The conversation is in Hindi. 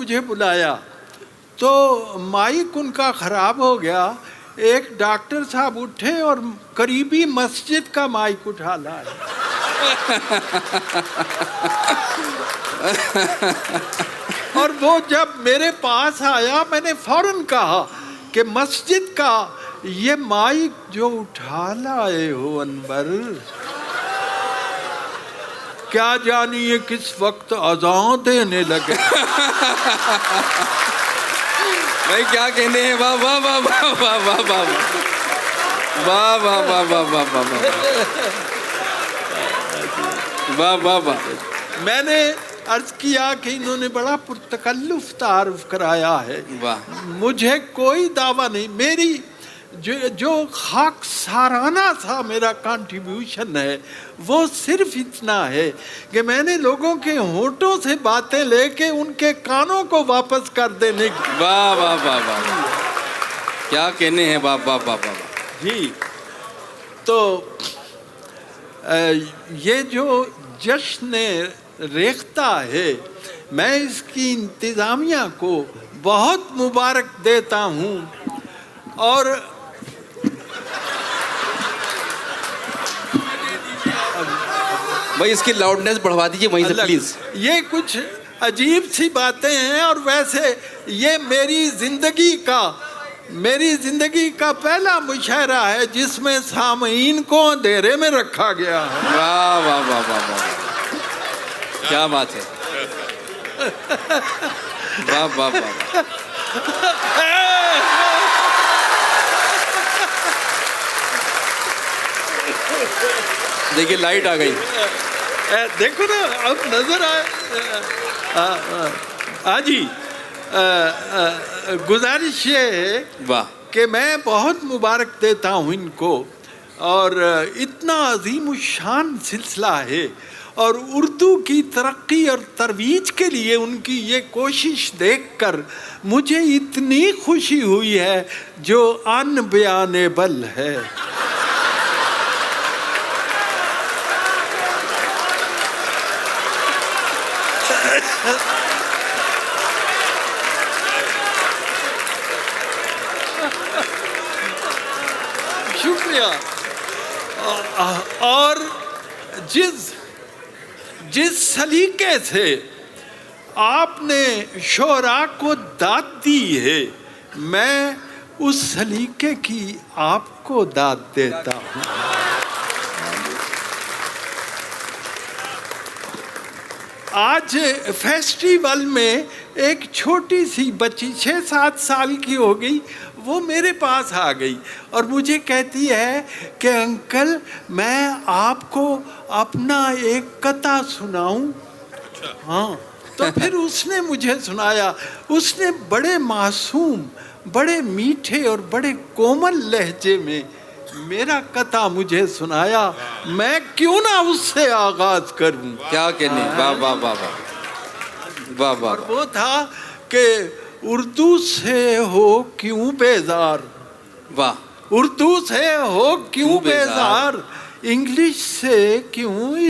मुझे बुलाया तो माइक उनका ख़राब हो गया। एक डॉक्टर साहब उठे और करीबी मस्जिद का माइक उठा लाए। और वो जब मेरे पास आया, मैंने फौरन कहा कि मस्जिद का ये माइक जो उठा लाए हो अनवर, क्या जानिए किस वक्त अज़ान देने लगे। भाई क्या कहने हैं, वाह वाह वाह वाह वाह वाह वाह वाह वाह वाह वाह वाह वाह वाह वाह वाह। मैंने अर्ज किया कि इन्होंने बड़ा पुरतकल्लुफ़ तारुफ कराया है। वाह। मुझे कोई दावा नहीं, मेरी जो खाक साराना सा मेरा कंट्रीब्यूशन है वो सिर्फ इतना है कि मैंने लोगों के होठों से बातें लेके उनके कानों को वापस कर देने की। वाह वाह वाह वाह, क्या कहने हैं, वाह वाह वाह वाह जी। तो ये जो जश्न रेख्ता है, मैं इसकी इंतज़ामिया को बहुत मुबारक देता हूँ। और भाई इसकी लाउडनेस बढ़वा दीजिए वहीं से प्लीज। ये कुछ अजीब सी बातें हैं, और वैसे ये मेरी ज़िंदगी का पहला मुशायरा है जिसमें सामीन को अंधेरे में रखा गया है। वाह वाह वाह वाह वाह, क्या बात है, वाह वाह वाह। देखिए लाइट आ गई, देखो ना, अब नजर आए। जी, गुजारिश ये है वाह कि मैं बहुत मुबारक देता हूँ इनको, और इतना अजीम शान सिलसिला है, और उर्दू की तरक्की और तरवीज के लिए उनकी ये कोशिश देखकर मुझे इतनी खुशी हुई है जो अनबयानेबल है। शुक्रिया। और जिस सलीके से आपने शोरा को दाद दी है, मैं उस सलीके की आपको दाद देता हूँ। आज फेस्टिवल में एक छोटी सी बच्ची 6-7 साल की हो गई, वो मेरे पास आ गई और मुझे कहती है कि अंकल मैं आपको अपना एक कथा सुनाऊं। हाँ, तो फिर उसने मुझे सुनाया। उसने बड़े मासूम, बड़े मीठे और बड़े कोमल लहजे में मेरा कथा मुझे सुनाया। मैं क्यों ना उससे आगाज करूं। क्या कहने, वाह वाह वाह वाह वाह वाह। और वो था कि उर्दू से हो क्यों बेजार, वाह, उर्दू से हो क्यों बेजार, इंग्लिश से क्यों